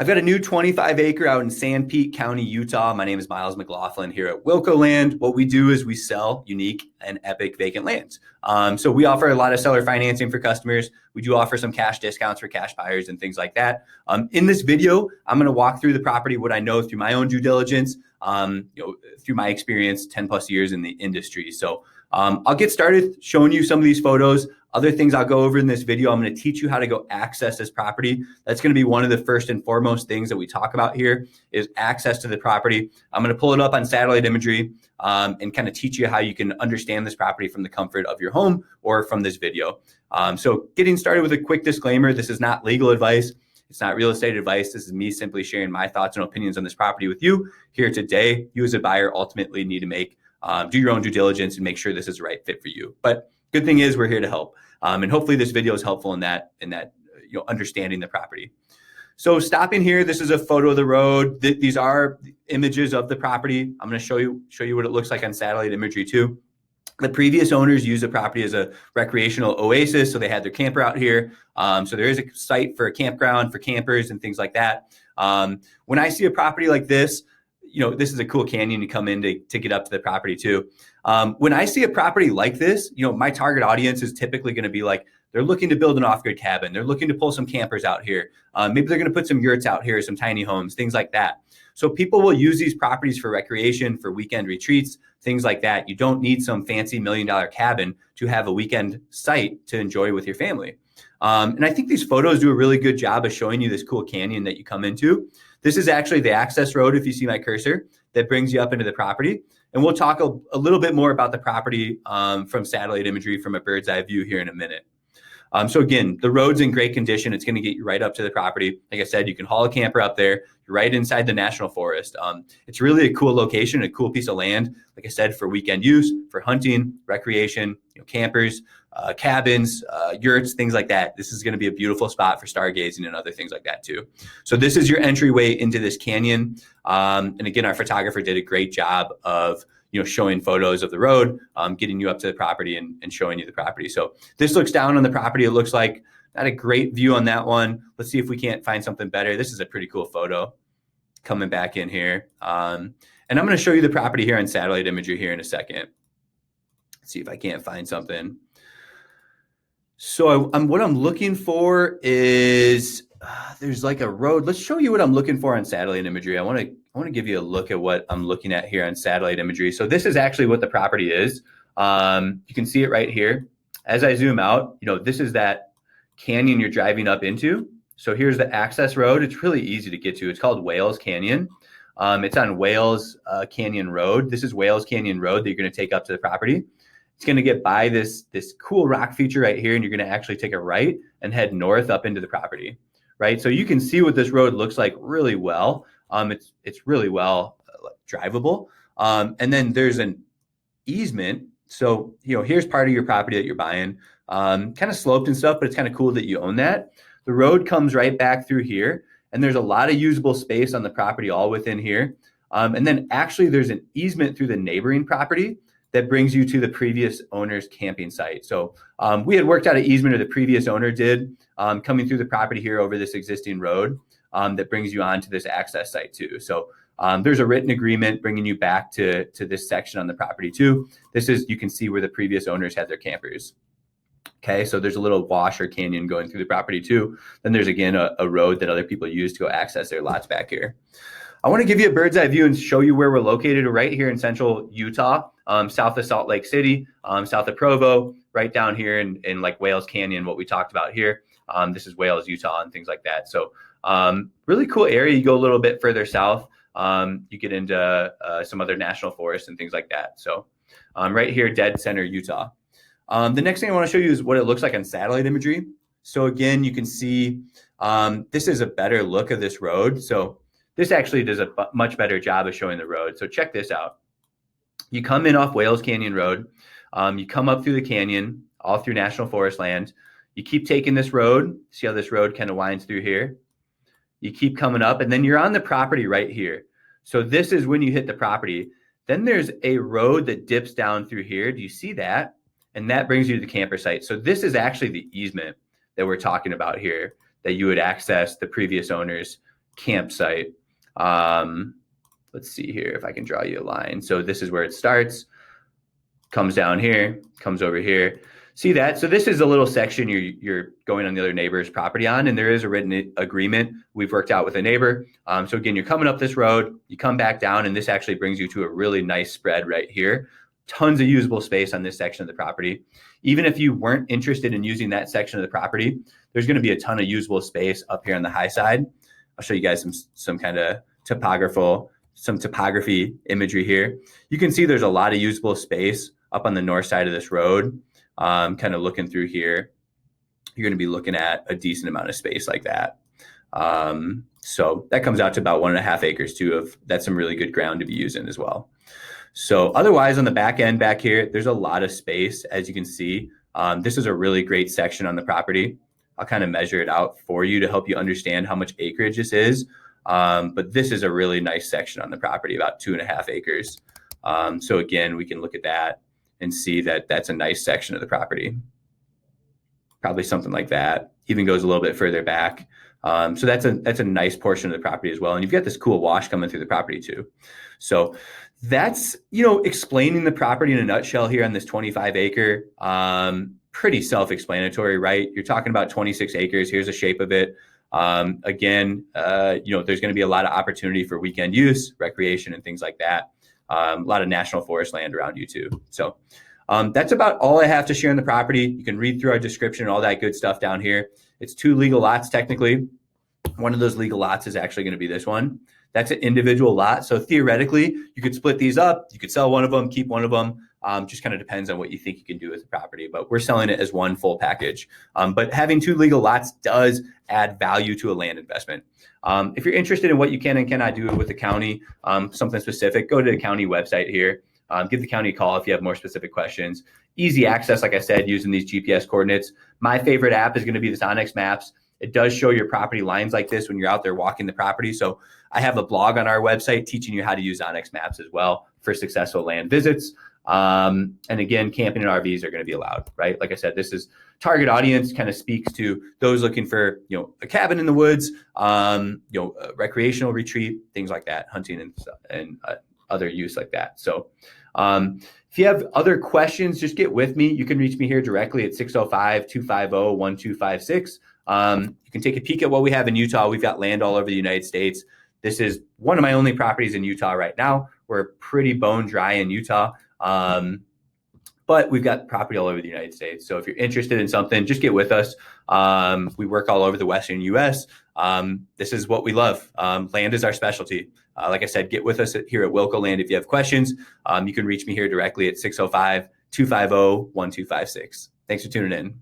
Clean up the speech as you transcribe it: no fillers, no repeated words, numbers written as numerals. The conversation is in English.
I've got a new 25-acre out in Sanpete County, Utah. My name is Miles McLaughlin here at Wilco Land. What we do is we sell unique and epic vacant lands. So we offer a lot of seller financing for customers. We do offer some cash discounts for cash buyers and things like that. In this video, I'm going to walk through the property, what I know through my own due diligence, through my experience, 10 plus years in the industry. So I'll get started showing you some of these photos. Other things I'll go over in this video, I'm going to teach you how to go access this property. That's going to be one of the first and foremost things that we talk about here is access to the property. I'm going to pull it up on satellite imagery and kind of teach you how you can understand this property from the comfort of your home or from this video. So getting started with a quick disclaimer, this is not legal advice. It's not real estate advice. This is me simply sharing my thoughts and opinions on this property with you here today. You as a buyer ultimately need to do your own due diligence and make sure this is the right fit for you. But good thing is we're here to help. And hopefully this video is helpful in that understanding the property. So stopping here, this is a photo of the road. These are images of the property. I'm going to show you what it looks like on satellite imagery too. The previous owners used the property as a recreational oasis, so they had their camper out here. So there is a site for a campground for campers and things like that. When I see a property like this, this is a cool canyon to come in to get up to the property too. When I see a property like this, my target audience is typically going to be like, they're looking to build an off-grid cabin. They're looking to pull some campers out here. Maybe they're going to put some yurts out here, some tiny homes, things like that. So people will use these properties for recreation, for weekend retreats, things like that. You don't need some fancy $1 million cabin to have a weekend site to enjoy with your family. And I think these photos do a really good job of showing you this cool canyon that you come into. This is actually the access road, if you see my cursor, that brings you up into the property. And we'll talk a little bit more about the property from satellite imagery from a bird's eye view here in a minute. So again, the road's in great condition. It's going to get you right up to the property. Like I said, you can haul a camper up there. You're right inside the national forest. It's really a cool location, a cool piece of land. Like I said, for weekend use, for hunting, recreation, campers, cabins, yurts, things like that. This is going to be a beautiful spot for stargazing and other things like that too. So this is your entryway into this canyon. And again, our photographer did a great job of showing photos of the road, getting you up to the property and showing you the property. So this looks down on the property. It looks like not a great view on that one. Let's see if we can't find something better. This is a pretty cool photo coming back in here. And I'm going to show you the property here on satellite imagery here in a second. Let's see if I can't find something. So what I'm looking for is there's like a road. Let's show you what I'm looking for on satellite imagery. I want to give you a look at what I'm looking at here on satellite imagery. So this is actually what the property is. You can see it right here. As I zoom out, this is that canyon you're driving up into. So here's the access road. It's really easy to get to. It's called Wales Canyon. It's on Wales Canyon Road. This is Wales Canyon Road that you're going to take up to the property. It's going to get by this cool rock feature right here, and you're going to actually take a right and head north up into the property, right? So you can see what this road looks like really well. It's really well drivable. And then there's an easement. So, here's part of your property that you're buying, kind of sloped and stuff, but it's kind of cool that you own that. The road comes right back through here, and there's a lot of usable space on the property all within here. And then actually there's an easement through the neighboring property that brings you to the previous owner's camping site. So we had worked out an easement, or the previous owner did, coming through the property here over this existing road that brings you on to this access site too. So there's a written agreement bringing you back to this section on the property too. You can see where the previous owners had their campers. Okay, so there's a little wash or canyon going through the property too. Then there's again a road that other people use to go access their lots back here. I want to give you a bird's eye view and show you where we're located right here in central Utah, south of Salt Lake City, south of Provo, right down here in like Wales Canyon, what we talked about here. This is Wales, Utah, and things like that. So really cool area. You go a little bit further south, you get into some other national forests and things like that. So right here, dead center, Utah. The next thing I want to show you is what it looks like on satellite imagery. So again, you can see this is a better look of this road. So this actually does a much better job of showing the road. So check this out. You come in off Wales Canyon Road. You come up through the canyon, all through national forest land. You keep taking this road. See how this road kind of winds through here? You keep coming up, and then you're on the property right here. So this is when you hit the property. Then there's a road that dips down through here. Do you see that? And that brings you to the camper site. So this is actually the easement that we're talking about here, that you would access the previous owners campsite. Let's see here if I can draw you a line. So this is where it starts, comes down here, comes over here. See that? So this is a little section you're going on the other neighbor's property on, and there is a written agreement we've worked out with a neighbor. So again, you're coming up this road, you come back down, and this actually brings you to a really nice spread right here. Tons of usable space on this section of the property. Even if you weren't interested in using that section of the property, there's going to be a ton of usable space up here on the high side. I'll show you guys some kind of topography imagery here. You can see there's a lot of usable space up on the north side of this road. Kind of looking through here, you're going to be looking at a decent amount of space like that. So that comes out to about 1.5 acres too. That's some really good ground to be using as well. So otherwise on the back end back here, there's a lot of space, as you can see. This is a really great section on the property. I'll kind of measure it out for you to help you understand how much acreage this is. But this is a really nice section on the property, about 2.5 acres. So again, we can look at that and see that that's a nice section of the property. Probably something like that. Even goes a little bit further back. So that's a nice portion of the property as well. And you've got this cool wash coming through the property too. So that's, explaining the property in a nutshell here on this 25 acre. Pretty self-explanatory, right? You're talking about 26 acres. Here's the shape of it. Again, there's going to be a lot of opportunity for weekend use, recreation, and things like that. A lot of national forest land around you too. So that's about all I have to share on the property. You can read through our description and all that good stuff down here. It's 2 legal lots technically. One of those legal lots is actually going to be this one. That's an individual lot. So theoretically, you could split these up. You could sell one of them, keep one of them. Just kind of depends on what you think you can do with the property. But we're selling it as one full package. But having 2 legal lots does add value to a land investment. If you're interested in what you can and cannot do with the county, something specific, go to the county website here. Give the county a call if you have more specific questions. Easy access, like I said, using these GPS coordinates. My favorite app is going to be the Onyx Maps. It does show your property lines like this when you're out there walking the property. So I have a blog on our website teaching you how to use Onyx Maps as well for successful land visits. And again, camping and RVs are going to be allowed, right? Like I said, this is target audience, kind of speaks to those looking for, a cabin in the woods, a recreational retreat, things like that, hunting and other use like that. So if you have other questions, just get with me. You can reach me here directly at 605-250-1256. You can take a peek at what we have in Utah. We've got land all over the United States. This is one of my only properties in Utah right now. We're pretty bone dry in Utah. But we've got property all over the United States. So if you're interested in something, just get with us. We work all over the Western U.S. This is what we love. Land is our specialty. Like I said, get with us here at Wilco Land. If you have questions, you can reach me here directly at 605-250-1256. Thanks for tuning in.